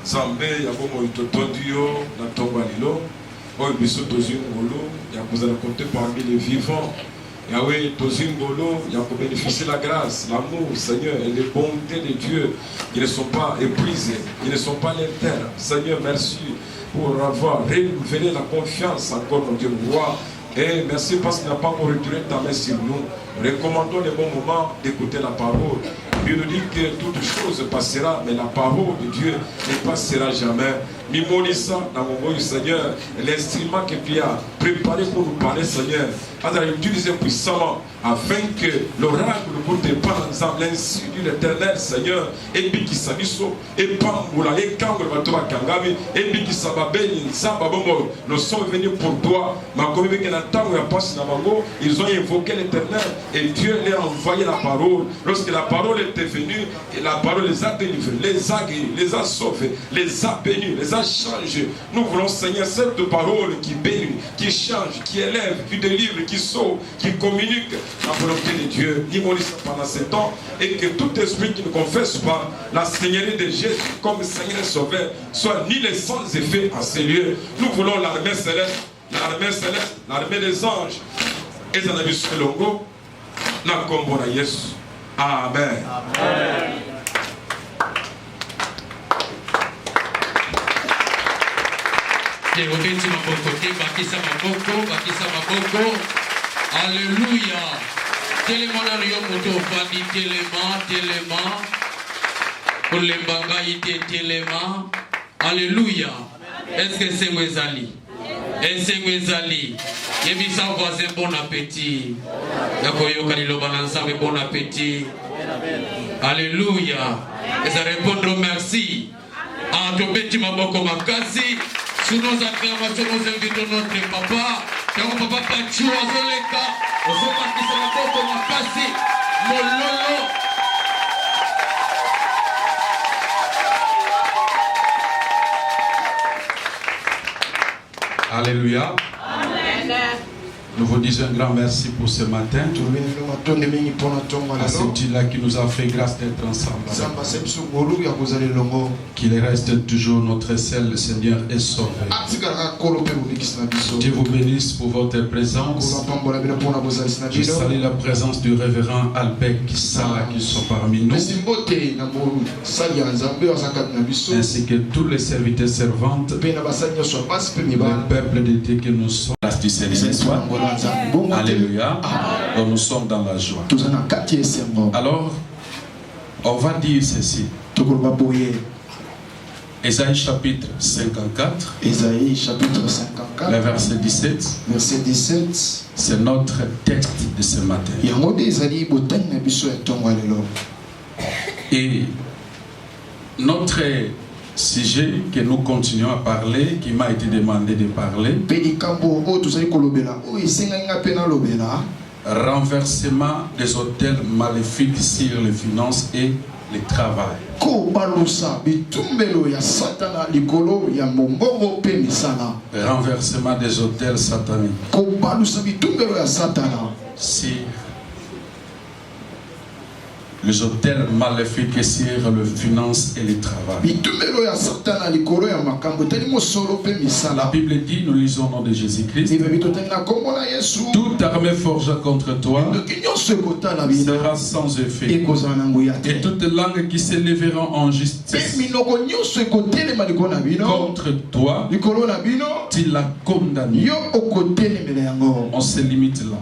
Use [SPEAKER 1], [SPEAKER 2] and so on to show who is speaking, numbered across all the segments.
[SPEAKER 1] Zambé, Yabomo Itotondio, Natomba Lilo, Oy Biso Tozingolo, Yakouzala compter parmi les vivants. Yahweh, Tozingolo, Yako bénéficier la grâce, l'amour, Seigneur, et les bontés de Dieu qui ne sont pas épuisées, qui ne sont pas l'éternel. Seigneur, merci pour avoir renouvelé la confiance encore, mon Dieu, roi. Et merci parce qu'il n'a pas encore retiré ta main sur nous. Recommandons les bons moments d'écouter la parole. Dieu nous dit que toute chose passera, mais la parole de Dieu ne passera jamais. Mimonissa, dans mon bon Seigneur, l'instrument que tu as préparé pour nous parler, Seigneur, à l'utiliser puissamment, afin que l'oracle pour te prendre ensemble, l'insu de l'éternel, Seigneur, et puis qui s'abisso, et pamboula, et kango, kangabi, et puis qui s'ababeni, sababomo, nous sommes venus pour toi, ma communauté qui n'attend où il y a pas ils ont invoqué l'éternel, et Dieu leur a envoyé la parole. Lorsque la parole était venue, et la parole les a délivrés, les a guéris, les a sauvés, les a bénis, les a changés. Nous voulons, Seigneur, cette parole qui bénit, qui change, qui élève, qui délivre, qui sauve, qui communique la volonté de Dieu. Immolisse pendant ce temps, et que tout esprit qui ne confesse pas la Seigneurie de Jésus comme Seigneur et Sauveur soit ni les sans effet à ces lieux. Nous voulons l'armée céleste, l'armée des anges. Et ça n'a vu ce logo. Na kombo na Yesu. Amen. Amen.
[SPEAKER 2] Alléluia. Alléluia. Est-ce que c'est Mwezali? Est-ce que Mwezali? Yebisa voisin, bon appétit. Yakoyoka liloba ensemble, bon appétit. Alléluia. Et ça répondre merci. À ton petit maboko makasi. Sous nos acclamations, nous invitons notre papa. Quand papa Pachu Azoleka, Ozoka Kisamaboko makasi. Mololo.
[SPEAKER 3] Alléluia. Amen. Nous vous disons un grand merci pour ce matin. À celui-là qui nous a fait grâce d'être ensemble. Qu'il reste toujours notre seul Seigneur et Sauveur. Dieu vous bénisse pour votre présence. Je salue la présence du révérend Albert Kissala qui sont parmi nous. Ainsi que tous les serviteurs servantes. Le peuple de Dieu que nous sommes. Du Seigneur soit. Alléluia. Donc nous sommes dans la joie. Alors, on va dire ceci. Ésaïe chapitre 54.
[SPEAKER 4] Ésaïe chapitre 54.
[SPEAKER 3] Le verset 17.
[SPEAKER 4] Verset 17.
[SPEAKER 3] C'est notre texte de ce matin. Et notre sujet que nous continuons à parler, qui m'a été demandé de parler, renversement des autels maléfiques sur les finances et le travail. Renversement des autels sataniques sur les autels maléfiques sur les finances et le travail. La Bible dit, nous lisons au nom de Jésus-Christ, toute armée forgée contre toi sera sans effet. Et toute langue qui s'élèvera en justice contre toi, tu la condamnes. On se limite là.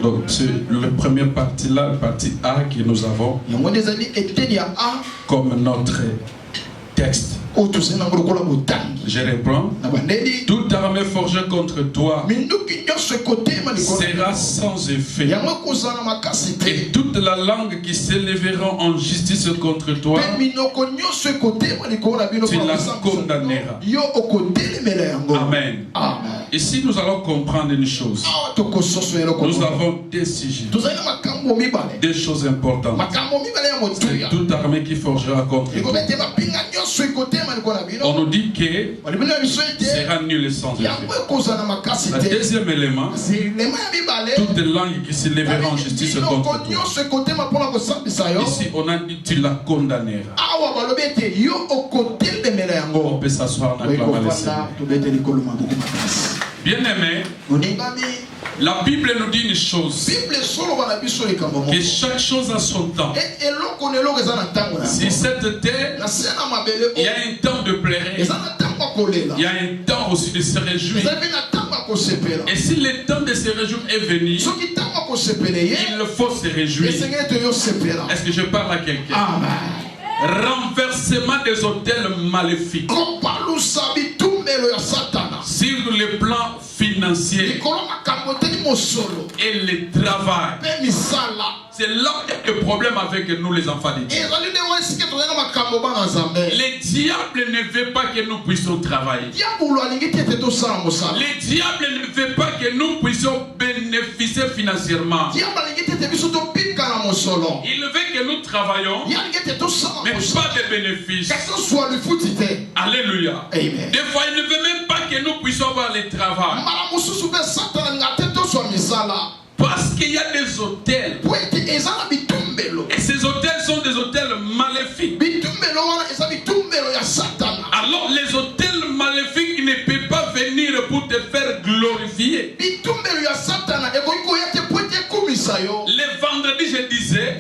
[SPEAKER 3] Donc c'est la première partie là, la partie A qui nous avons comme notre texte. Je reprends. Toute armée forgée contre toi sera sans effet. Et toute la langue qui s'élèvera en justice contre toi, tu la condamneras. Amen. Ici, nous allons comprendre une chose. Nous avons des sujets, des choses importantes. C'est toute armée qui forgera contre toi. On nous dit que sera nul et sans effet. Le deuxième élément, toute langue qui s'élèvera en justice contre toi. Ici, on a dit tu la condamneras. On peut s'asseoir en acclamant le Seigneur. Bien aimé, la Bible nous dit une chose, que chaque chose a son temps. Si cette terre, il y a un temps de pleurer, il y a un temps aussi de se réjouir. Et si le temps de se réjouir est venu, il faut se réjouir. Est-ce que je parle à quelqu'un? Renversement des hôtels maléfiques sur le plan financier et le travail. C'est là qu'il y a le problème avec nous les enfants de Dieu. Le diable ne veut pas que nous puissions travailler. Le diable ne veut pas que nous puissions bénéficier financièrement. Il veut que nous travaillons, mais pas de bénéfices. Alléluia. Amen. Des fois, il ne veut même pas que nous puissions avoir le travail. Parce qu'il y a des hôtels. Et ces hôtels sont des hôtels maléfiques. Alors les hôtels maléfiques ne peuvent pas venir pour te faire glorifier. Le vendredi, je disais,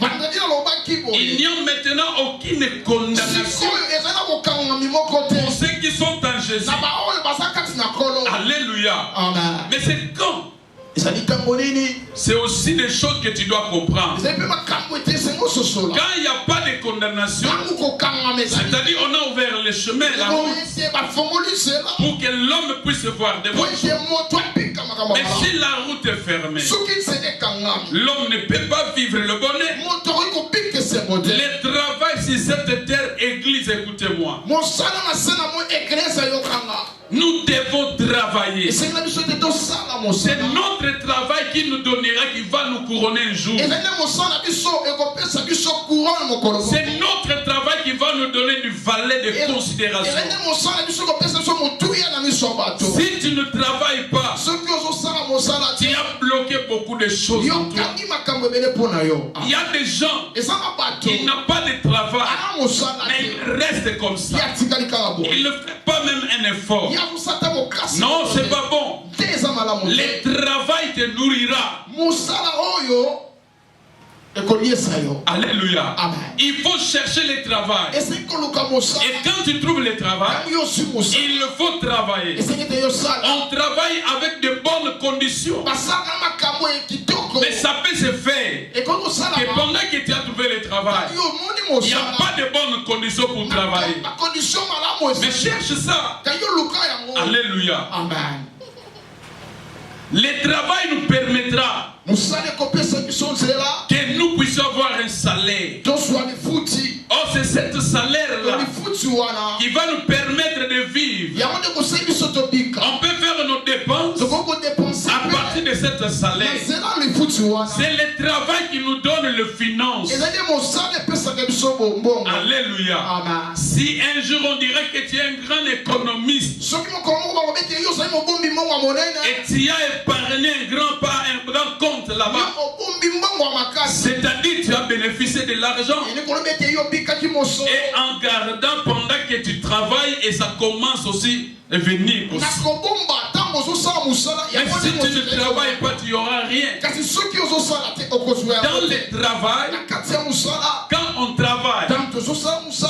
[SPEAKER 3] il n'y a maintenant aucune condamnation pour ceux qui sont en Jésus. Alléluia. Mais c'est quand? C'est aussi des choses que tu dois comprendre. Quand il n'y a pas de condamnation, c'est-à-dire on a ouvert le chemin, la route, pour que l'homme puisse voir des bonnes choses. Mais si la route est fermée, l'homme ne peut pas vivre le bonheur. Le travail sur cette terre, église, écoutez-moi. Nous devons travailler. C'est notre travail qui nous donnera, qui va nous couronner un jour. C'est notre travail qui va nous donner du valet de considération. Si tu ne travailles pas, tu as bloqué beaucoup de choses en toi. Il y a des gens qui n'ont pas de travail, mais ils restent comme ça. Ils ne font pas même un effort. Non, c'est pas bon. Le travail te nourrira. Alléluia. Amen. Il faut chercher le travail. Et quand tu trouves le travail, il faut travailler. On travaille avec de bonnes conditions. Mais ça peut se faire que pendant que tu as trouvé le travail, il n'y a pas de bonnes conditions pour travailler. Mais cherche ça. Alléluia. Amen. Le travail nous permettra que nous puissions avoir un salaire. Oh, c'est ce salaire-là qui va nous permettre de vivre. On peut faire nos dépenses à partir de cette salaire. C'est le travail qui nous donne le finance. Alléluia. Si un jour on dirait que tu es un grand économiste et tu as épargné un grand compte là-bas, c'est-à-dire tu as bénéficié de l'argent et en gardant pendant que tu travailles et ça commence aussi à venir aussi. Mais si tu ne travailles pas, tu n'auras rien. Dans le travail, quand on travaille,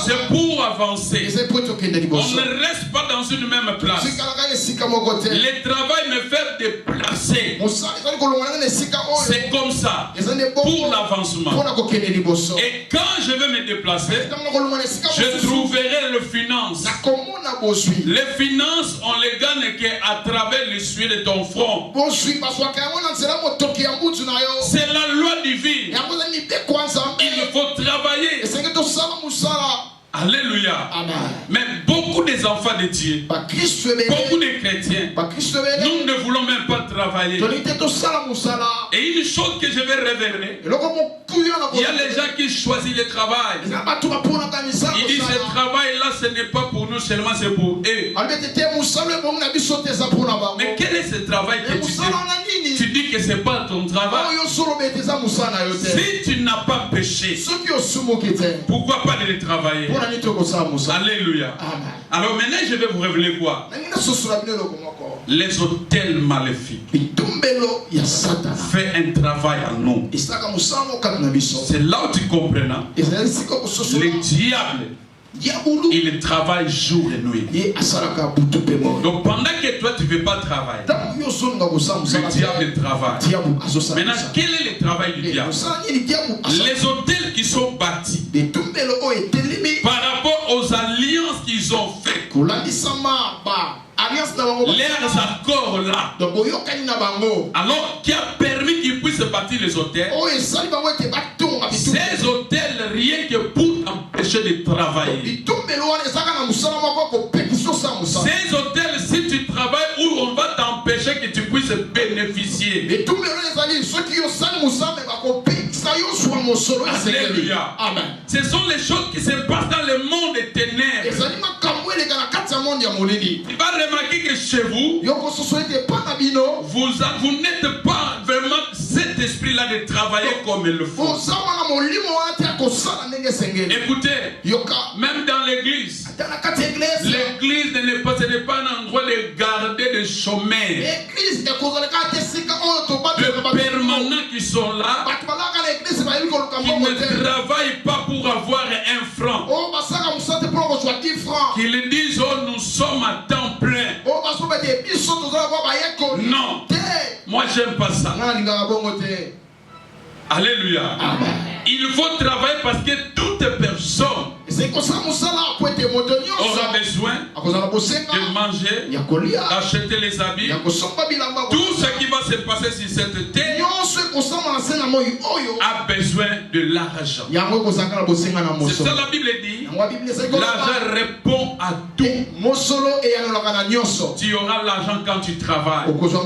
[SPEAKER 3] c'est pour avancer. On ne reste pas dans une même place. Le travail me fait déplacer. C'est comme ça. Pour l'avancement. Et quand je vais me déplacer, je trouverai le finance. Les finances, on les gagne qu'à travers le suie de ton front. C'est la loi divine. Il faut travailler. Alléluia. Amen. Mais beaucoup des enfants de Dieu, beaucoup de chrétiens, nous ne voulons même pas travailler. Et une chose que je vais révéler, il y a les gens qui choisissent le travail. Ils disent ce travail-là, ce n'est pas pour nous seulement, c'est pour eux. Mais quel est ce travail que tu dis? Tu dis que que ce n'est pas ton travail, si tu n'as pas péché, pourquoi pas de le travailler? Alléluia. Alors maintenant, je vais vous révéler quoi? Les hôtels maléfiques fait un travail en nous. C'est là où tu comprends. Le diable, il travaille jour et nuit. Donc pendant que toi tu ne veux pas travailler, le diable travaille. Maintenant, quel est le travail du diable? Les hôtels qui sont bâtis par rapport aux alliances qu'ils ont faites, leurs accords là, alors qui a permis qu'ils puissent bâtir les hôtels. Ces hôtels, rien que pour empêcher de travailler. Ces hôtels, si tu travailles, où on va t'empêcher que tu puisses bénéficier. Alléluia. Amen. Ce sont les choses qui se passent dans le monde des ténèbres. Tu vas remarquer que chez vous, vous n'êtes pas vraiment cet esprit-là de travailler comme il le faut. Écoutez, même dans l'église, l'église n'est pas un endroit de garder des chômeurs, de permanents qui sont là, qui ne travaillent pas pour avoir un franc, qui le disent, oh, nous sommes à temps plein. Non, moi j'aime pas ça. Alléluia. Amen. Il faut travailler parce que toute personne aura besoin de manger, d'acheter les habits. Tout ce qui va se passer sur cette terre a besoin de l'argent. C'est ça la Bible dit. L'argent répond à tout. Tu auras l'argent quand tu travailles. Maintenant,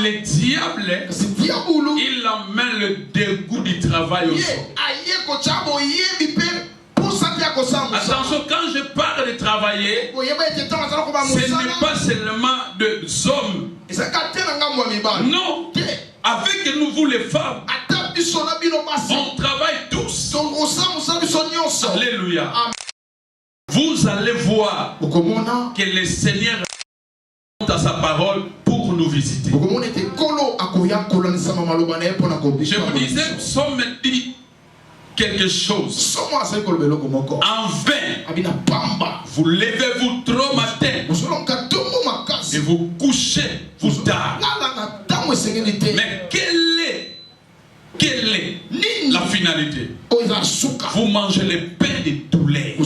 [SPEAKER 3] le diable, il amène le dégoût du travail aussi. Attention, quand je parle de travailler, ce n'est pas seulement des hommes. Non, avec nous, les femmes, on travaille tous. Alléluia. Vous allez voir que le Seigneur à sa parole pour nous visiter. Je vous disais, somme dit quelque chose. En vain, vous levez-vous trop matin et vous couchez vous tard. Mais quelle est la finalité? Vous mangez le pain de douleur.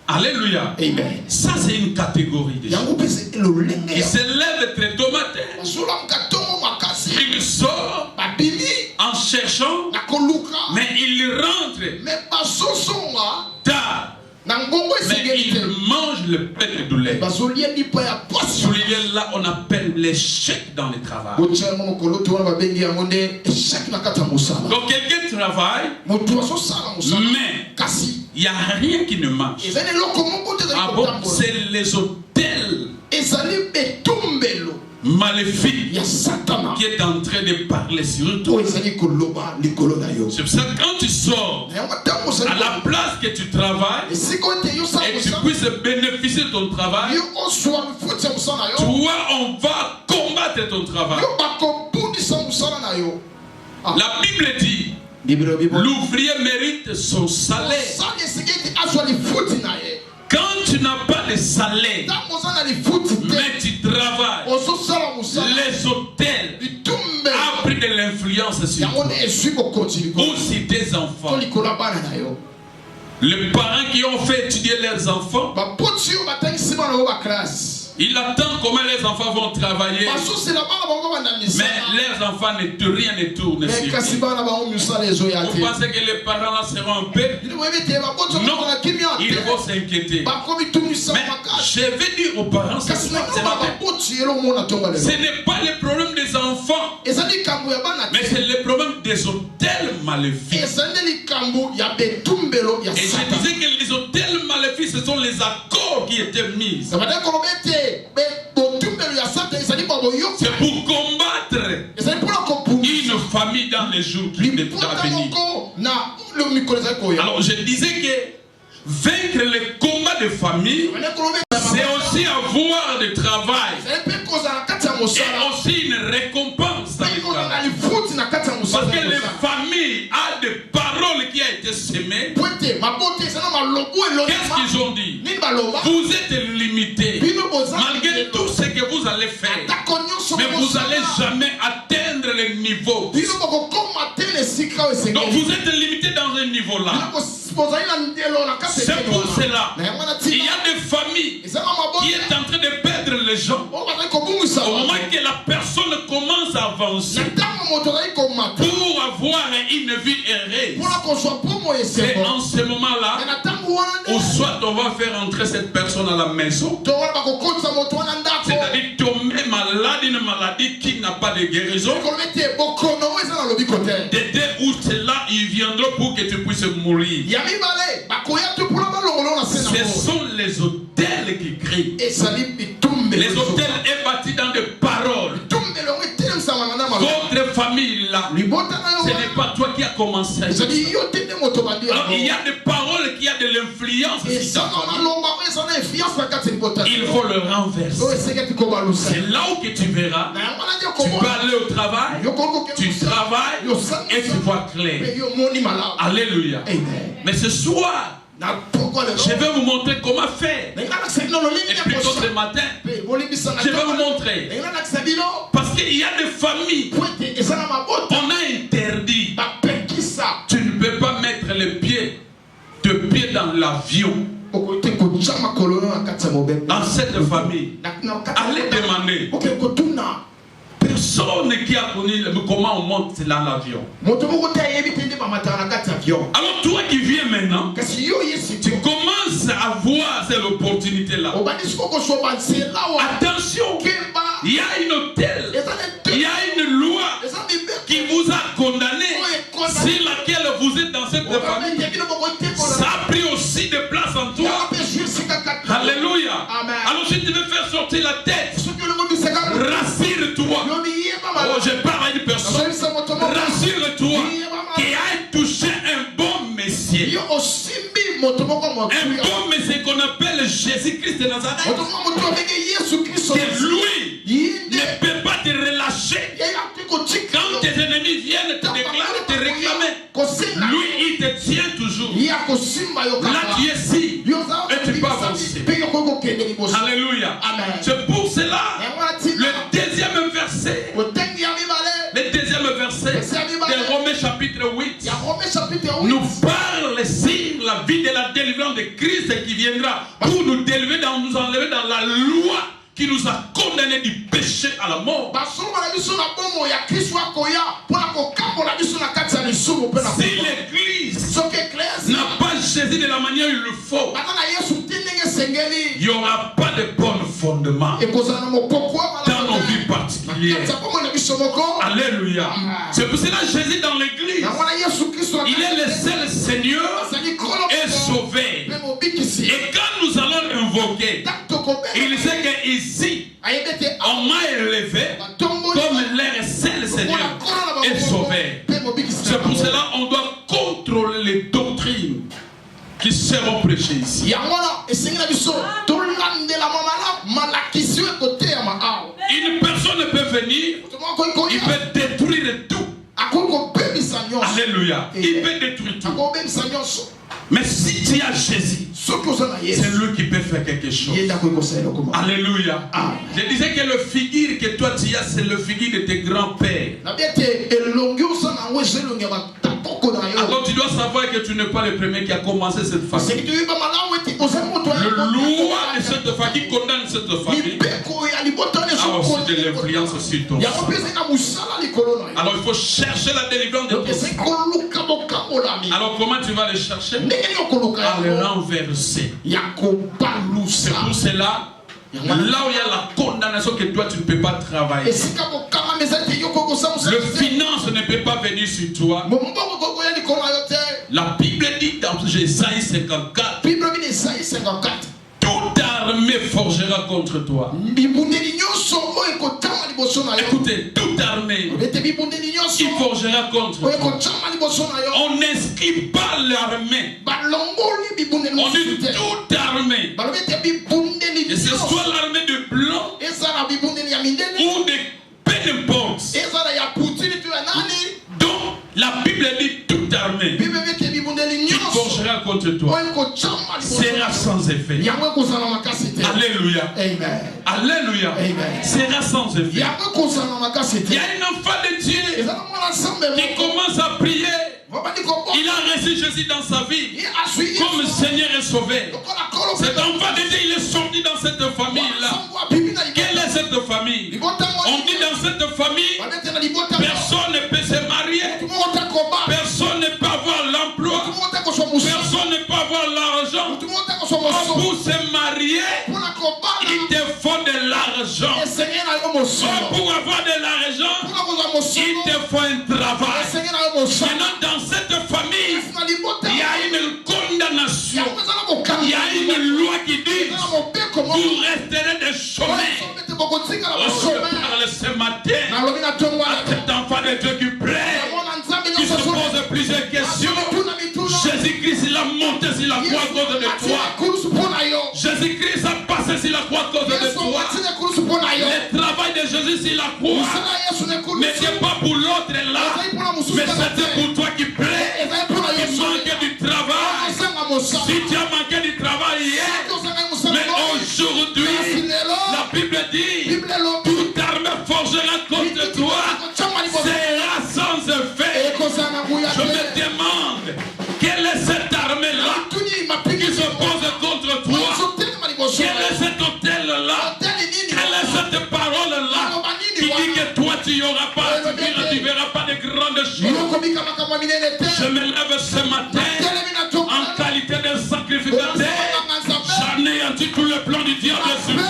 [SPEAKER 3] Alléluia. Amen. Ça c'est une catégorie de gens. Il se lève très tôt matin. Il sort en cherchant, mais il rentre tard. Mais il mange le pain de douleur. Celui-là, on appelle l'échec dans le travail. Donc quelqu'un travaille, mais il n'y a rien qui ne marche. Ah bon, c'est les hôtels maléfique qui est en train de parler sur toi. C'est pour ça que quand tu sors à la place que tu travailles et tu puisses bénéficier de ton travail, toi on va combattre ton travail. La Bible dit l'ouvrier mérite son salaire. Quand tu n'as pas de salaire, mais tu travailles, les hôtels ont pris de l'influence sur toi. Aussi tes enfants. Les parents qui ont fait étudier leurs enfants, il attend comment les enfants vont travailler, mais leurs enfants rien ne tourne sur eux. Vous pensez que les parents là seront en paix? Non, ils vont s'inquiéter. Mais je vais dire aux parents, ce n'est pas le problème des enfants, mais c'est le problème des hôtels maléfiques. Et je disais que les hôtels maléfiques, ce sont les accords qui étaient mis. C'est pour les jours qui viennent à venir. Alors je disais que vaincre les combats de famille, c'est aussi avoir du travail et aussi une récompense dans le travail. Parce que les familles ont des paroles qui ont été semées. Qu'est-ce qu'ils ont dit? Vous êtes limités malgré tout ce que vous allez faire, mais vous n'allez jamais atteindre le niveau. Donc vous êtes limité dans un niveau là. C'est pour cela il y a des familles qui sont en train de perdre les gens. Au moment que la personne commence à avancer pour avoir une vie heureuse, et en ce moment là, ou soit on va faire entrer cette personne à la maison, c'est-à-dire tomber malade, une maladie qui n'a pas de guérison. De deux ou cela, ils viendront pour que tu puisses mourir. Ce sont les hôtels qui crient. Les hôtels est bâti dans des paroles. Votre famille là, ce n'est pas toi qui as commencé. Alors, il y a des paroles qui ont de l'influence. Il faut le renverser. C'est là où que tu verras. Tu vas aller au travail, tu travailles et tu vois clair. Alléluia. Mais ce soir, je vais vous montrer comment faire. Et plutôt ce matin, je vais vous montrer. Parce qu'il y a des familles, on a interdit. Tu ne peux pas mettre les pieds dans l'avion. Dans cette famille, allez demander. Personne qui a connu comment on monte dans l'avion. Alors toi qui viens maintenant, tu commences à voir cette opportunité-là. Attention, il y a une hôtel, il y a une loi qui vous a condamné, sur laquelle vous êtes dans cette famille. Ça a pris aussi de place en toi. Alléluia. Alors je te vais faire sortir la tête. Rassure-toi. Oh, je parle à une personne. Rassure-toi qui a touché un bon messier. Un bon messier qu'on appelle Jésus-Christ de Nazareth. Que lui ne peut pas te relâcher. Quand tes ennemis viennent te déclarer, te réclamer, lui il te tient toujours. Là tu es ici et tu peux avancer. Alléluia. C'est pour cela le deuxième verset. Le deuxième verset de Romains chapitre 8 nous parle sur la vie de la délivrance de Christ qui viendra pour nous enlever dans la loi qui nous a condamnés du péché à la mort. Si l'église n'a pas Jésus de la manière il le faut, il n'y aura pas de bon fondement dans nos vies particulières. Alléluia. C'est pour cela Jésus dans l'église, il est le seul Seigneur et sauveur. Et quand nous allons invoquer, il sait qu'ici, on m'a élevé comme leur seul Seigneur et sauveur. C'est pour cela qu'on doit contrôler les doctrines qui seront prêchées ici. Une personne peut venir, il peut détruire tout. Alléluia. Il peut détruire tout. Mais si tu as Jésus, c'est lui qui peut faire quelque chose. Alléluia. Je disais que le figure que toi tu as, c'est le figure de tes grands-pères. Alors tu dois savoir que tu n'es pas le premier qui a commencé cette famille. Le loi de cette famille qui condamne cette famille a aussi de l'influence sur toi. Alors il faut chercher la délivrance de ton. Alors comment tu vas le chercher? À le renverser. C'est pour cela, là où il y a la condamnation que toi tu ne peux pas travailler, le finance ne peut pas venir sur toi. La Bible dit dans Jésaïe 54, toute armée forgera contre toi. Écoutez, toute armée qui forgera contre toi. On n'inscrit pas l'armée. On dit toute armée. Et ce soit l'armée de blanc ou de peu importe. Donc la Bible dit toute armée qui forgera contre toi sera sans effet. Alléluia.
[SPEAKER 4] Amen.
[SPEAKER 3] Alléluia.
[SPEAKER 4] Amen.
[SPEAKER 3] Sera sans effet. Il y a un enfant de Dieu qui commence à prier. Il a reçu Jésus dans sa vie comme Seigneur et Sauveur. Cet enfant de Dieu, il est sorti dans cette famille-là. Quelle est cette famille? On dit dans cette famille, personne ne peut se marier, personne ne peut avoir l'emploi, personne ne peut avoir l'argent. Pour se marier, il te faut de l'argent. Pour avoir de l'argent, il te faut un travail. Maintenant, dans cette famille, il y a une condamnation. Il y a une loi qui dit vous resterez des chômeurs. Je parle ce matin à cet enfant de Dieu qui plaît, qui se pose plusieurs questions. Jésus-Christ, il a monté sur la croix à cause de toi. Jésus-Christ a passé sur la croix à cause de toi. Le travail de Jésus sur la croix n'était pas pour l'autre là, mais c'était pour toi qui plaît, qui manquait du travail. Si tu as manqué du travail hier, mais aujourd'hui, la Bible dit, toute armée forgera contre toi sera sans effet. Je me demande, quelle est cette armée-là qui se pose contre toi? Quel est cet hôtel-là? Quelle est cette parole-là qui dit que toi tu n'auras pas, tu ne verras pas de grandes choses? Je me lève ce matin en qualité de sacrificateur. J'anéantis tout le plan du diable sur toi.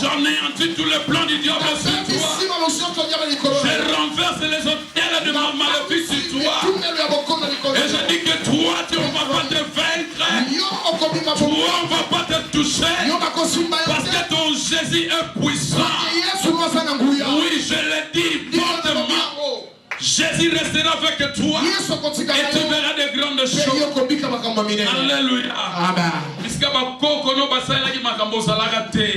[SPEAKER 3] J'anéantis tout le plan du diable sur toi. Je renverse les hôtels de ma maladie sur toi. Et je dis que toi, tu ne vas pas te vaincre. Toi, on ne va pas te toucher. Parce que ton Jésus est puissant. Oui, je l'ai dit fortement. Jésus restera avec toi et tu verras de grandes choses. Alléluia. Biska ba koko no basala ki makambo salaka te.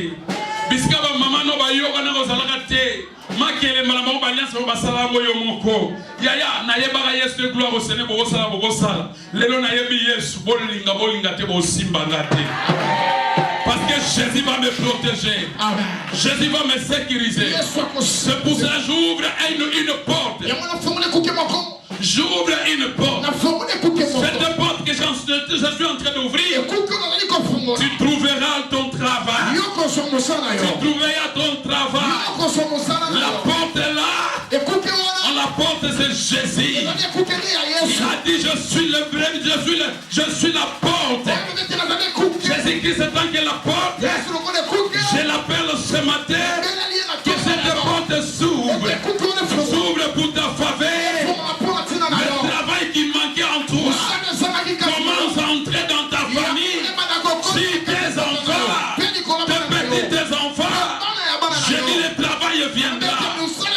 [SPEAKER 3] Biska ba mama no ba yoga na salaka te. Makele malama ba nyasa ba sala moyo moko. Yaya na yeba ga Yesu gloire au Seigneur bo sala. Lelo na yebi Yesu bolinga te bo simba ngate. Parce que Jésus va me protéger. Amen. Jésus va me sécuriser. C'est pour ça que j'ouvre une porte. J'ouvre une porte. Cette porte que je suis en train d'ouvrir, tu trouveras ton travail. Tu trouveras ton travail. La porte est là. La porte c'est Jésus. Il a dit je suis le vrai, je suis la porte. Jésus-Christ est tant que la porte. Je l'appelle ce matin. Que cette porte s'ouvre. S'ouvre pour ta faveur. Le travail qui manquait en toi commence à entrer dans ta famille. Si tes enfants, tes enfants, je dis le travail viendra.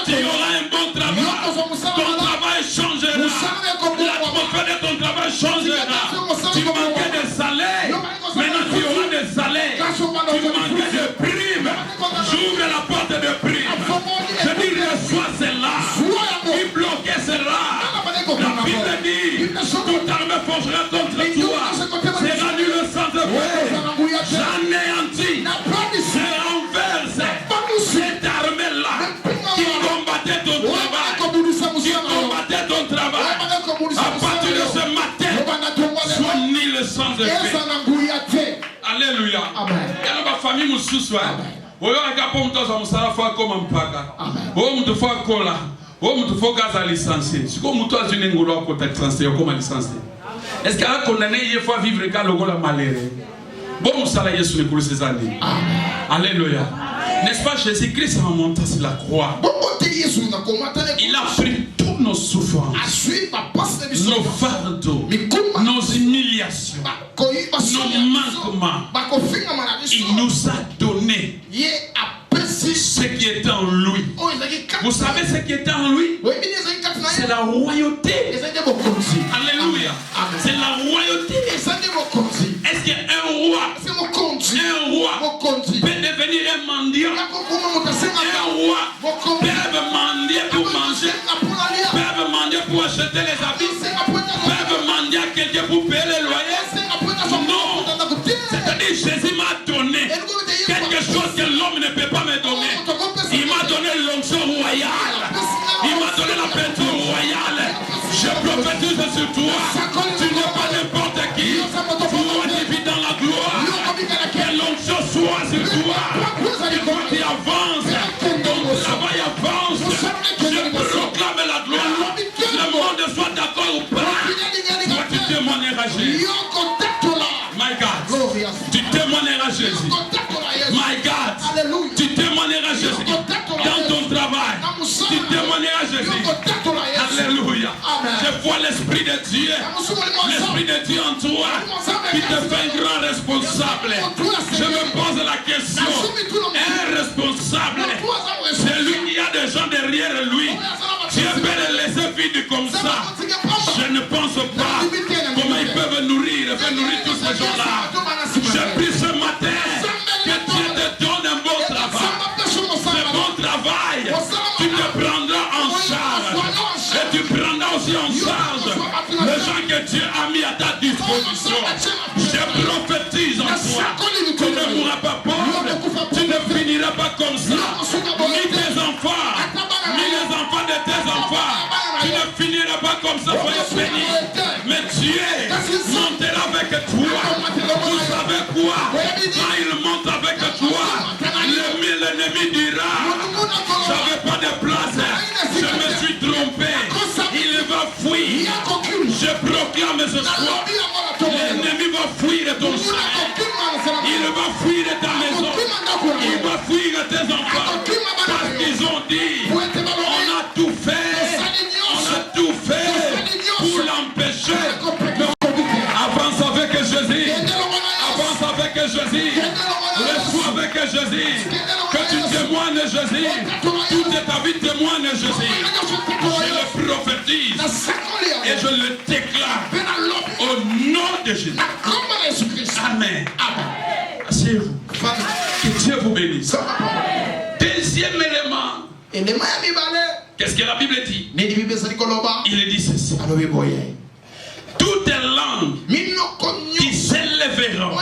[SPEAKER 3] Tu auras un bon travail. Ton travail changera. L'atmosphère de ton travail changera. Tu manquais de salaire. Maintenant tu auras des salaires. Tu manquais de primes. J'ouvre la porte de primes. Je dis reçois cela. Qui bloquait cela. La Bible dit toute armée forgera contre toi. C'est rendu le sang de paix. J'anéantis. Je renverse cette armée-là qui combattait ton travail. Qui combattait ton travail. À partir de ce matin, sois nul sans effet. Alléluia. Il y a ma famille mususu. Oyo akapo mtoza musala fa koma mpaka. Oyo mtu fa kola. Oyo mtu fa gaza licencié. Siko mtu azune ngolo akota licencié koma licencié. Est-ce qu'il a condamné il faut vivre quand le gola malheureux? Bon musala Yesu ne coule ses années. Alléluia. N'est-ce pas Jésus-Christ a monté sur la croix. Il a pris toutes nos souffrances, nos fardeaux, nos humiliations, nos manquements. Il nous a donné ce qui est en lui. Vous savez ce qui est en lui? C'est la royauté. Alléluia. C'est la royauté. Est-ce qu'un roi peut devenir un mendiant? Un roi peut mendier pour manger, peut mendier pour acheter les habits, peut mendier à quelqu'un pour payer le loyer? Non. C'est-à-dire Jésus m'a donné quelque chose que l'homme ne peut pas me donner. Il m'a donné l'onction royale. Il m'a donné la peinture royale. Je prophétise sur toi. Tu n'es pas n'importe qui. Toi, tu vis dans la gloire. Que l'onction soit sur toi. Que toi, tu avances. Ton travail avance. Je proclame la gloire. Le monde soit d'accord ou pas. Toi, tu témoigneras Jésus. My God. Tu témoigneras Jésus. My God. Tu témoigneras Jésus. Dans ton travail. Tu témoigneras Jésus. Alléluia. Je vois l'Esprit de Dieu. L'Esprit de Dieu en toi. Qui te fait un grand responsable. Je me pose la question. Un responsable. C'est lui qui a des gens derrière lui. Dieu peut les laisser vide comme ça. Je ne pense pas comment ils peuvent nourrir tous ces gens-là. Je prie ce matin que Dieu te donne un bon travail. Ce bon travail, tu te prendras en charge. Et tu prendras aussi en charge les gens que Dieu a mis à ta disposition. Je prophétise en toi. Tu ne mourras pas pauvre. Tu ne finiras pas comme ça. Ni tes enfants, ni les enfants de tes enfants. Tu ne finiras pas comme ça, soyez bénis. Mais Dieu montera avec toi. Vous savez quoi? Quand il monte avec toi, l'ennemi dira: j'avais pas de place, je me suis trompé. Il va fuir. Je proclame ce soir, l'ennemi va fuir ton chemin. Il va fuir ta maison. Il va fuir tes enfants. Parce qu'ils ont dit: on a tout fait. On a tout fait pour l'empêcher. Avance avec Jésus. Avance avec Jésus. Reçois avec Jésus. Que tu témoignes Jésus. Toute ta vie témoigne Jésus. Je le prophétise et je le déclare au nom de Jésus. Amen. Asseyez-vous. Que Dieu vous bénisse. Deuxième élément. Qu'est-ce que la Bible dit? Il dit ceci: toutes les langues qui s'élèveront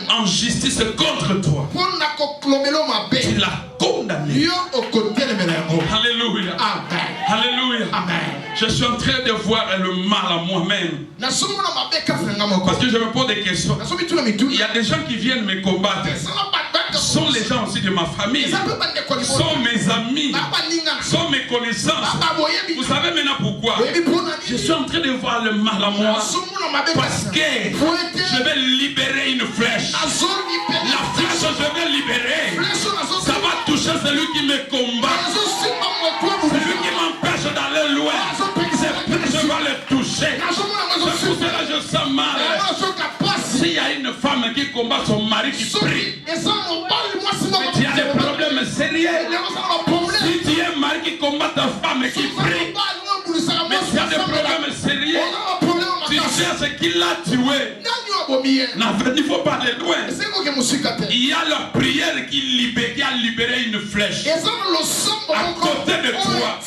[SPEAKER 3] en justice contre toi, tu l'as condamné. Alléluia. Alléluia. Je suis en train de voir le mal à moi-même. Parce que je me pose des questions. Il y a des gens qui viennent me combattre. Sont les gens aussi de ma famille. Sont mes amis. Sont mes connaissances. Vous savez maintenant pourquoi? Je suis en train de voir le mal à moi. Parce que je vais libérer une flèche. La flèche que je vais libérer, ça va toucher celui qui me combat. Celui qui m'empêche d'aller loin. Je vais le toucher. C'est pour cela que je sens mal. S'il y a une femme qui combat son mari qui prie, mais tu as des problèmes sérieux. Si tu es un mari qui combat ta femme qui prie, mais tu as des problèmes sérieux. Tu sais ce qu'il a tué. Il ne faut pas aller loin. Il y a la prière qui a libéré une flèche à côté de toi.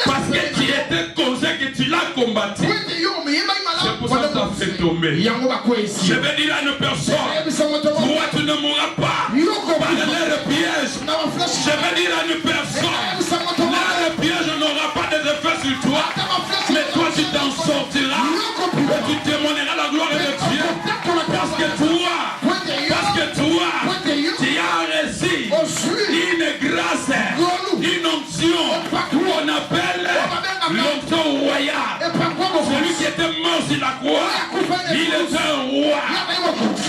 [SPEAKER 3] Parce que tu étais conscient que tu l'as combattu. C'est pour ça que ça fait tomber. Je vais dire à une personne: toi tu ne mourras pas par leur piège. Je vais dire à une personne: leur piège n'aura pas d'effet sur toi. Mais toi tu t'en sortiras. Et tu témoigneras la gloire de Dieu. Parce que toi, tu as reçu une grâce, une onction qu'on appelle l'onction royale. Celui qui était mort sur la croix, il est un roi.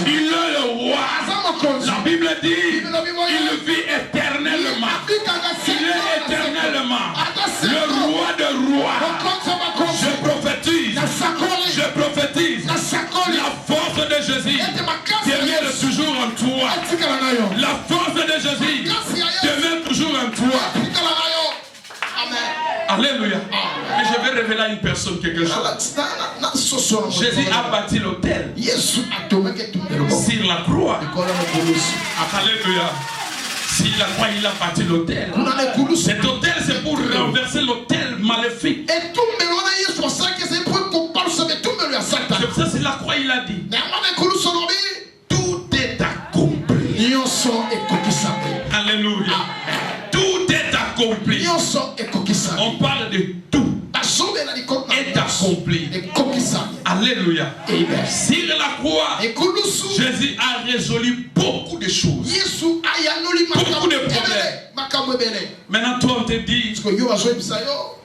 [SPEAKER 3] Il est le roi. La Bible dit: il vit éternellement. Il est éternellement le roi de rois. Je prophétise. La force de Jésus demeure toujours en toi. La force de Jésus demeure révéler à une personne quelque chose. Jésus a bâti l'autel sur la croix. Alléluia. S'il a croix, il a bâti l'autel. Cet autel, c'est pour renverser l'autel maléfique. C'est pour ça c'est la croix, il a dit. Tout est accompli. Alléluia. Tout est accompli. On parle de tout. Est accompli. Alléluia. Sur la croix, Jésus a résolu beaucoup de choses. Beaucoup de problèmes. Maintenant, toi, on te dit,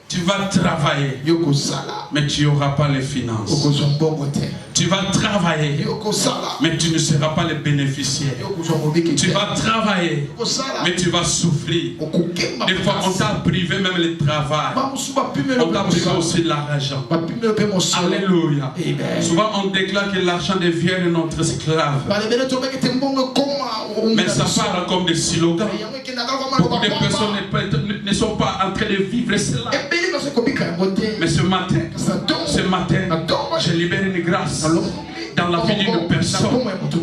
[SPEAKER 3] tu vas travailler, mais tu n'auras pas les finances. Tu vas travailler, mais tu ne seras pas le bénéficiaire. Tu vas travailler, mais tu vas souffrir. Des fois, on t'a privé même le travail. On t'a privé aussi l'argent. Alléluia. Souvent, on déclare que l'argent devient notre esclave. Mais ça parle comme des slogans. Beaucoup de personnes ne sont pas en train de vivre cela. Mais ce matin, je libère une grâce dans la vie d'une personne.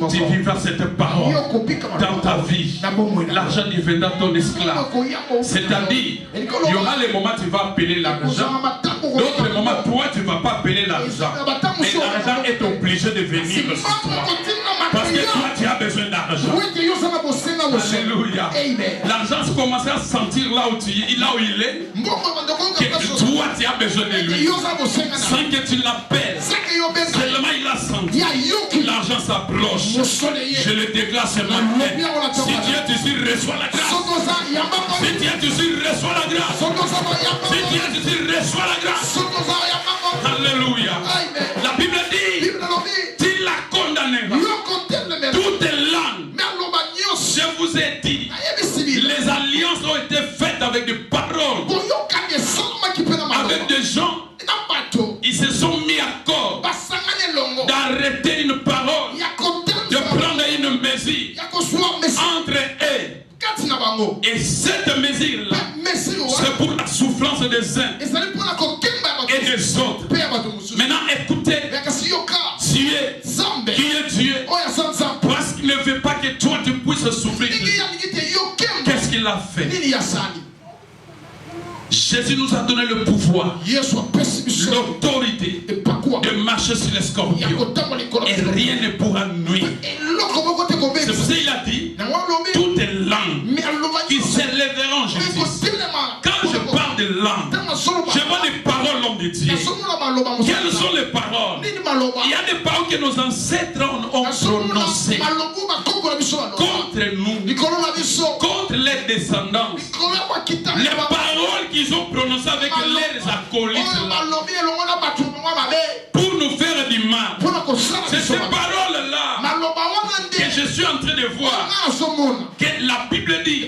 [SPEAKER 3] Tu vivras cette parole dans ta vie. L'argent deviendra ton esclave. C'est-à-dire, il y aura les moments où tu vas appeler l'argent. D'autres moments, toi, tu ne vas pas appeler l'argent. Mais l'argent est obligé de venir sur toi. Parce que toi, tu as besoin d'argent. Alléluia. L'argent commence à sentir là où il est. Que toi, tu as besoin de lui. Sans que tu l'appelles. Seulement il a senti. L'argent s'approche. Je le déclare ce matin. Si tu es ici, reçois la grâce. Si tu es ici, reçois la grâce. Si tu es ici, reçois la grâce. Alléluia. La Bible dit, tu la condamneras. Toutes les langues. Je vous ai dit, les alliances ont été faites avec des paroles. Avec des gens, ils se sont mis à corps d'arrêter une parole, de prendre une mesure entre eux. Et cette mesure-là, c'est pour la souffrance des uns et des autres. Maintenant, écoutez, qui est Dieu, parce qu'il ne veut pas que toi tu puisses souffrir. Qu'est-ce qu'il a fait? Jésus nous a donné le pouvoir, l'autorité de marcher sur les scorpions. Et rien ne pourra nuire. C'est pour ça qu'il a dit, toutes les langues qui s'élèveront en justice. Quand je parle de langue, je vois des paroles l'homme de Dieu. Quelles sont les paroles? Il y a des paroles que nos ancêtres ont prononcées contre nous, contre les descendants. Les paroles qu'ils ont prononcées avec leurs acolytes pour nous faire du mal. C'est ces paroles-là que je suis en train de voir. Que la Bible dit,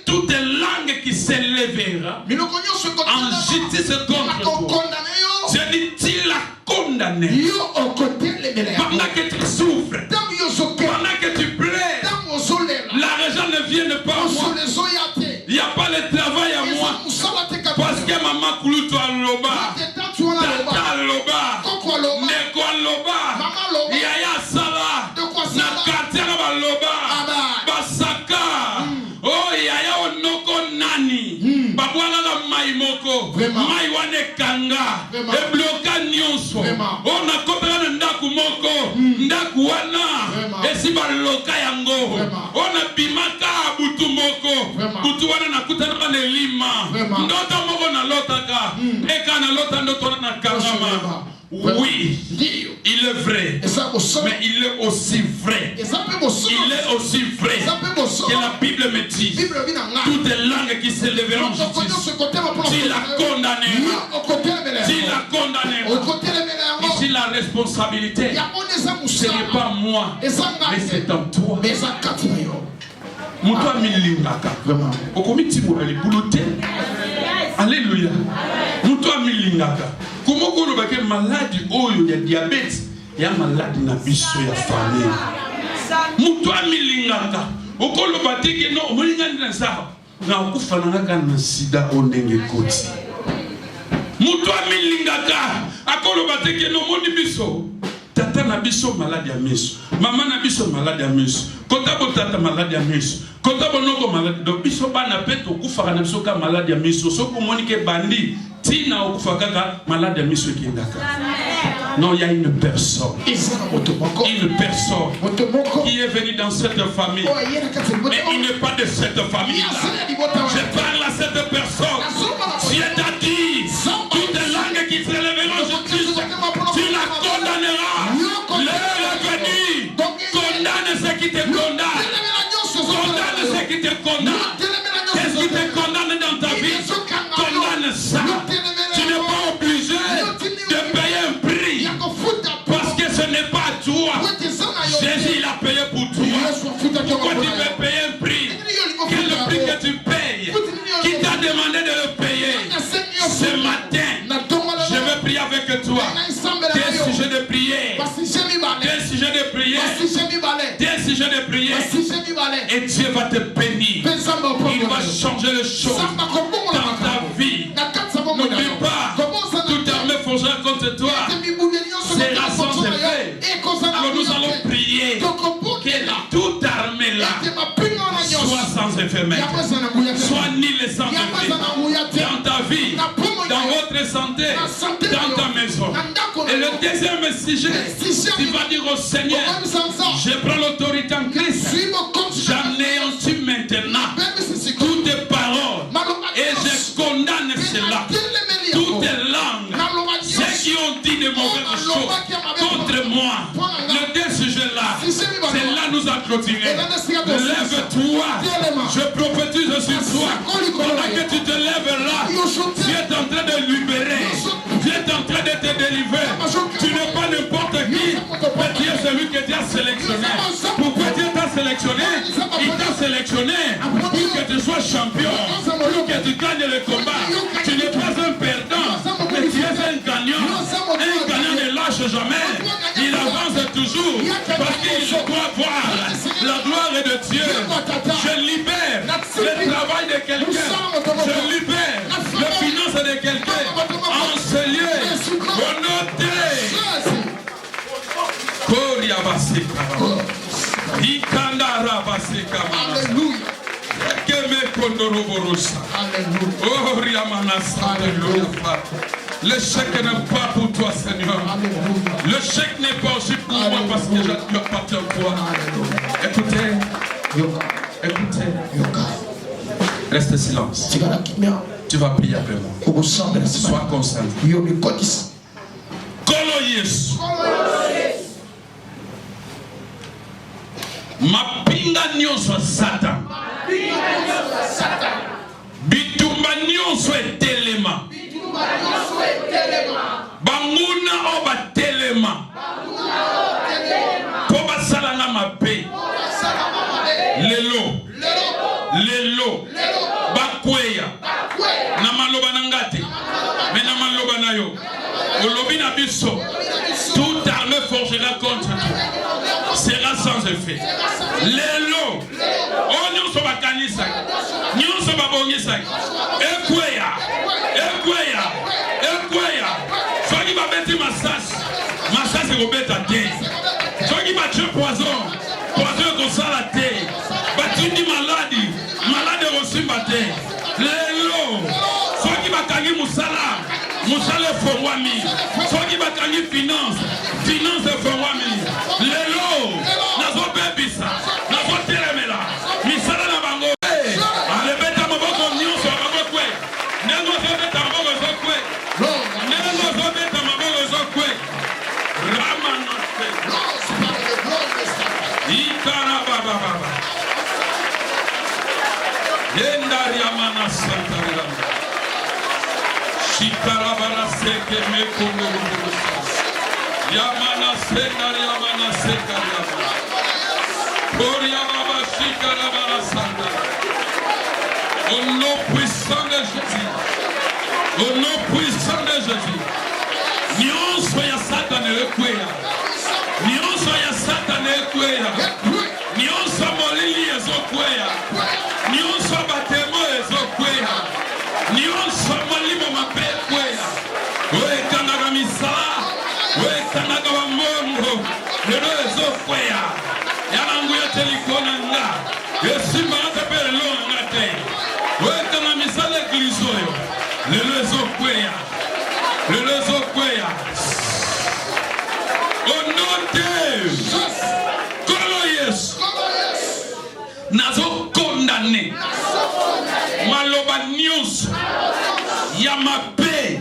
[SPEAKER 3] toute langue qui s'élèvera en justice contre toi, je dis, tu l'as condamné. Pendant que tu souffres, pendant que tu pleures, l'argent ne vient pas à moi. Il n'y a pas le travail à moi. Parce que maman Kouloutou a loba, tata loba, neko loba, yaya sala, nakatera ba loba, basaka, oh yaya onoko nani, babwala la mai moko, mai wane kanga, ebloka nyonso, oh nakopera ndaku moko, ndaku wana, esi ba loka yango, oh na bimaka butu moko, butu wana nakutana ba lima, ndota moko na lotaka, eka na lota ndoto na kangama. Oui, il est vrai, mais il est aussi vrai. Il est aussi vrai que la Bible me dit, toutes les langues qui s'élèveront en justice, tu la condamneras. Tu la condamneras. Ici la responsabilité, ce n'est pas moi, mais c'est en toi. Muto amilingaka. Okomiti morali bouloté. Alléluia. Muto amilingaka. Comment on va que maladie oyo ya diabète, ya maladie na biso ya famille. Muto amilingaka. Okolo batike no molingani na sa. Na okufana ngaka na sida ondenge koti. Muto amilingaka akoloba teke no moni biso. Tata na biso malade ya miso. Mama na biso malade ya miso. Kota bo tata malade ya miso. Kota bo noko malade. Do biso bana peto kufaka na biso ka malade ya miso. Soko moni ke bandi tina okufaka ka malade ya miso kiendaka. Non, il y a une personne qui est venue dans cette famille. Mais il n'est pas de cette famille-là. Je parle à cette personne. Si elle t'a dit toutes les langues qui se lèveront, tu la condamneras. L'heure est venue. Condamne ce qui te condamne. Condamne ce qui te condamne. Qu'est-ce qui te condamne dans ta vie? Condamne ça. Tu n'es pas obligé de payer un prix. Parce que ce n'est pas toi. Jésus il a payé pour toi. Pourquoi tu veux payer un prix? Quel est le prix que tu payes? Qui t'a demandé de le payer? Ce matin, je veux prier avec toi. Des sujets de prière. Des sujets de prière. Des sujets de prière. Et Dieu va te bénir. Il va changer les choses dans ta vie. N'oublie pas, toute armée forgera contre toi sera sans effet. Alors nous allons prier que toute armée là soit sans effet maintenant. Soit nul et sans effet dans ta vie, dans votre santé, dans ta maison. Et le deuxième sujet, tu vas dire au Seigneur, je prends l'autorité en Christ, j'anéantis maintenant toutes tes paroles et je condamne cela. Toutes les langues, ceux qui ont dit de mauvaises choses contre moi, le deux sujets là, c'est là nous a clôturé. Lève-toi, je prophétise sur toi. Pendant que tu te lèves là, Dieu est en train de libérer, Dieu est en train de te délivrer. Tu n'es pas n'importe qui, mais tu es celui que Dieu a sélectionné. Pourquoi Dieu t'a sélectionné? Il t'a sélectionné pour que tu sois champion, pour que tu gagnes le combat. Tu n'es pas un perdant, mais tu es un gagnant. Un gagnant ne lâche jamais. Il avance toujours parce qu'il doit voir la gloire de Dieu. Je libère le travail de quelqu'un. Je libère les finances de quelqu'un. En ce lieu, notez. Le chèque n'est pas pour toi, Seigneur. Le chèque n'est pas aussi pour moi parce que je appartiens à toi. Écoutez, écoutez. Reste silence. Tu vas prier après moi. Sois concentré. Kolo Yesu. Mapinga nyonso Satan. Bitumba nyonso etelema. Banguna oba telema. Po basalanga mabe. Lelo. Bakweya. Na maloba nangate. Mena maloba na yo. Olobi na biso. Toute armée forgera contre toi sera sans effet. Lelo. Oh nyonso bakanisa. Nyonso babongisa. Ekweya. Soki babeti masasi kobeta te. Soki batue poison ekosala te. Batindi maladi ekosimba te. Lelo. Soki bakangi musala efongwami. Soki bakangi finance efongwami. Lelo. Nazobebisa. Nazotelemela. Misala na bango. Alebeta maboko nyonso bakokwe. Nengo zobeta maboko zokwe. Nengo zobeta maboko zokwe. Ramanote. Ikarababa. Yendariamana santarama. Shikarabara seke mekongo. Yamana senariamana sekariama. Koriamaba shikarabara santara. Au nom puissant de Jésus. Au nom puissant de Jésus. Nyonso ya Satan ekwea. Nyonso ya Satan ekwea. Nyonso molili ezokwea. Nyonso batemo ezokwea. Nyonso molimo mabe ekwea. lelo ezokweya yana nguya telikona nga esimba ngatepe lelo nga te wetanga misala eglise oyo lelo ezokweya au nom de Kolo Yesu nazo condamné maloba nyonso ya mabe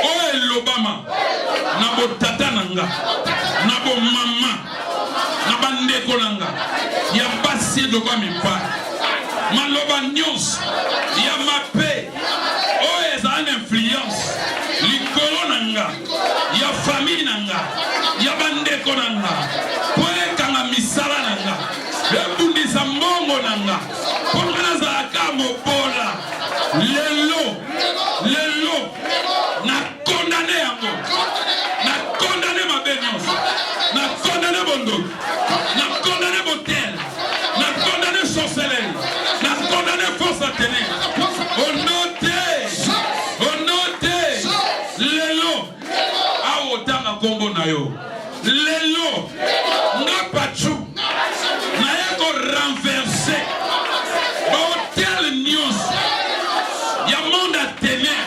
[SPEAKER 3] oyo elobama na botata na nga na bomama na bandeko na nga ya basi eloba mibali maloba nyonso ya mabe oyo ezala na influence likolo na nga ya famille na nga ya bandeko na nga po ekanga misala na nga ebundisa mbongo na nga po nga nazalaka mobola lelo na kondane yango na kondane mabe nyonso na kondane bondoki na kondane botel na kondane sorcellerie na kondane force à tenir au nom de lelo awotanga kombo na yo lelo nga pachu na yako renverser bahotel nyonso ya monde à tenir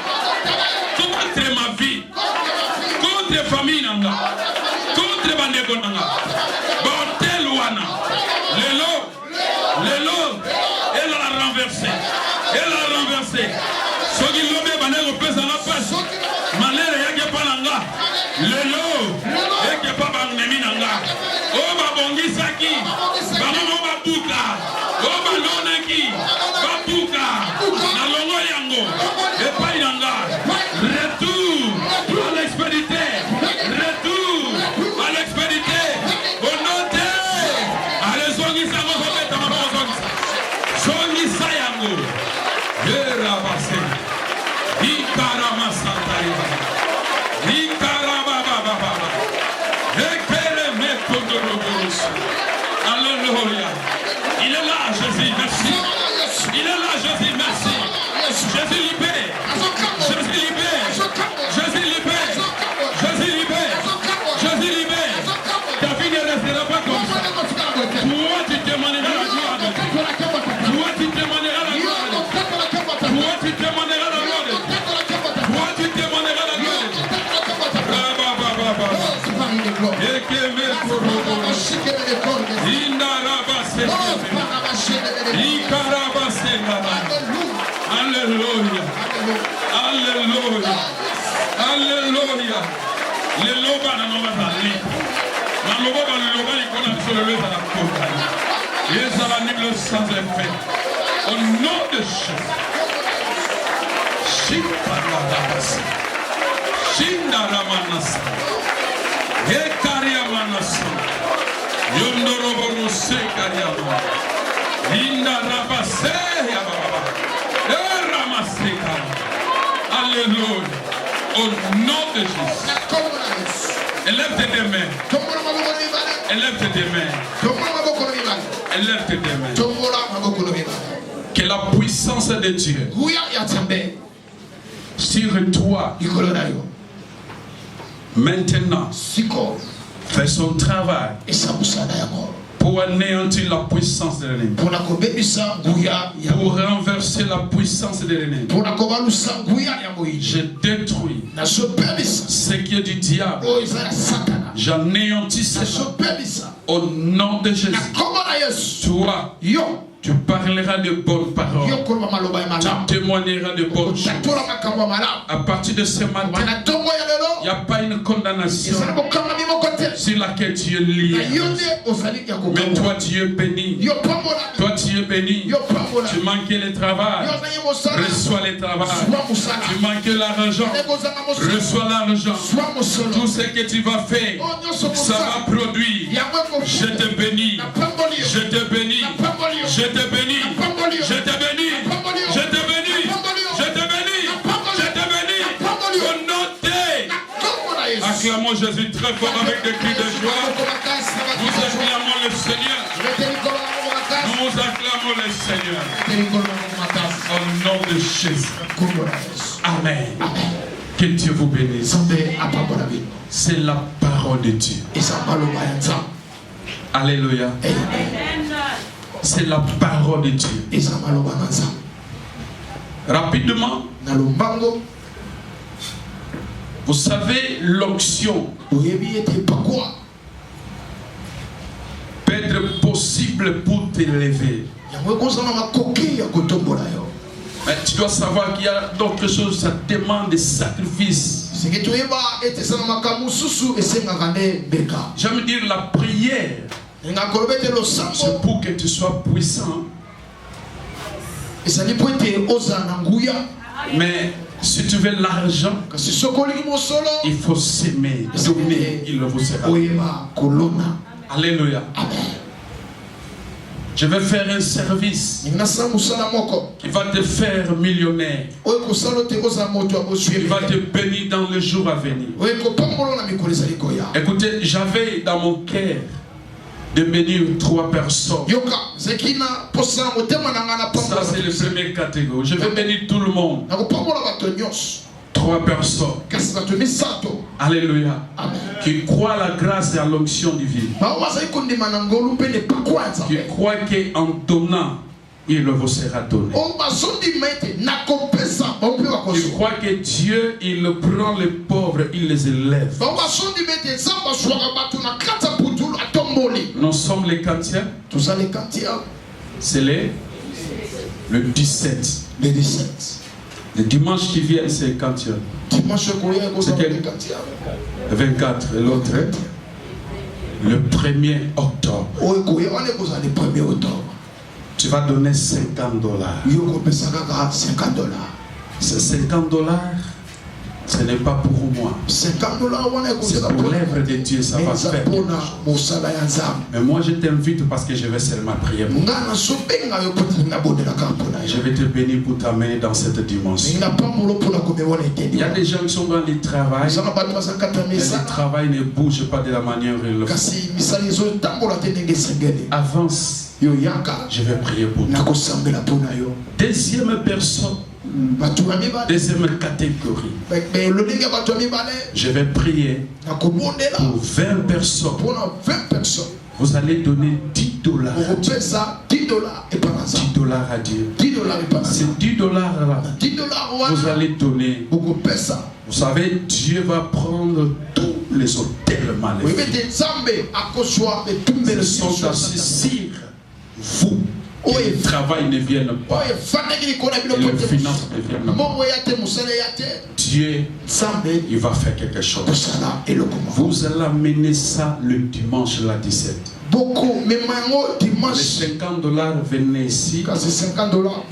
[SPEAKER 3] contre ma vie contre famille nanga contre bandeko nanga bahotel wana lelo elle a renversé soki lobe bandeko pesa na pasi malere yake palanga lelo yake pa bangemi nanga o babongisaki bango babuka o balonaki babuka na longo yango epai nanga retour à l'expédité au nom de allez zongisa ngo beta maboko zongisa yango era base ikarama santariba Alléluia. Il est là, Jésus, merci. Il est là, Jésus, merci. Jésus libère. Jésus libère. Jésus libère. Jésus libère. Jésus libère. Ta vie ne restera pas comme ça. Toi, tu témoigneras la gloire de Dieu. Toi, tu témoigneras la gloire de Dieu. Toi, tu témoigneras la gloire de Dieu. Toi, tu témoigneras la gloire de Dieu. Alléluia. Alléluia. Alléluia. Les lobas n'ont pas parlé. Ma loba le loba il connaît sur le à la côte. Et ça va niveler le sans effet. Au nom de Jésus. Shikaramas. Shindaramanasa. Ekariamanasa. Yondorobo sekariama. Indarabase ya baba. Alléluia. Au nom de Jésus. Élève tes deux mains. Élève tes deux mains. Élève tes deux mains. Que la puissance de Dieu sur toi maintenant fait son travail pour anéantir la puissance de l'ennemi, pour renverser la puissance de l'ennemi. Je détruis ce qui est du diable. J'anéantis ça au nom de Jésus. Toi, tu parleras de bonnes paroles. Tu témoigneras de bonnes choses. À partir de ce matin, il n'y a pas une condamnation sur laquelle tu es lié. Mais toi, tu es béni. Toi, tu es béni. Tu manquais le travail. Reçois le travail. Tu manquais l'argent. Reçois l'argent. Tout ce que tu vas faire, ça va produire. Je te bénis. Je te bénis. Je te bénis. Je te bénis. Je te bénis. Je te bénis. Je te bénis. Au nom de... Acclamons Jésus très fort avec des cris de joie. Nous acclamons le Seigneur. Nous acclamons le Seigneur. Au nom de Jésus. Amen. Que Dieu vous bénisse. C'est la parole. parole de Dieu. Alléluia. C'est la parole de Dieu. Rapidement, vous savez, l'onction peut être possible pour t'élever. Mais tu dois savoir qu'il y a d'autres choses, ça demande des sacrifices. J'aime dire la prière, c'est pour que tu sois puissant. Mais si tu veux l'argent, il faut s'aimer, donner, il le vous sera. Alléluia. Je vais faire un service qui va te faire millionnaire. Il va te bénir dans le jour à venir. Écoutez, j'avais dans mon cœur de bénir 3 personnes. Ça, c'est la première catégorie. Je vais bénir tout le monde. 3 personnes. Alléluia. Qui croient à la grâce et à l'onction divine. Qui croient qu'en donnant, il vous sera donné. Qui croient que Dieu, il le prend les pauvres, il les élève. Nous sommes les Cantiens. C'est le 17. Le dimanche qui vient, c'est le Cantiens. C'est quel? 24 et l'autre le 1er octobre. Tu vas donner $50. Ces $50, ce n'est pas pour moi. C'est pour l'œuvre de Dieu, ça va faire quelque chose. Mais moi je t'invite parce que je vais seulement prier pour toi. Je vais te bénir pour t'amener dans cette dimension. Il y a des gens qui sont dans le travail. Mais le travail ne bouge pas de la manière dont il le fait. Avance. Je vais prier pour toi. Deuxième personne. Deuxième catégorie. Je vais prier pour 20 personnes. Vous allez donner $10. $10 à Dieu. Ces $10 là, vous allez donner. Vous savez, Dieu va prendre tous les hôtels maléfiques. Ils sont assis sur vous. Que le travail ne vienne pas. Et les finances ne viennent pas. Dieu, il va faire quelque chose. Vous allez amener ça le dimanche la 17. Les $50 venez ici.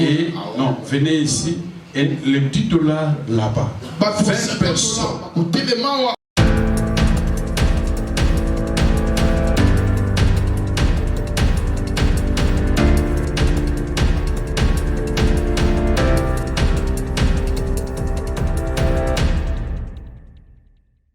[SPEAKER 3] Et non, venez ici. Et les $10 là-bas. 20 personnes.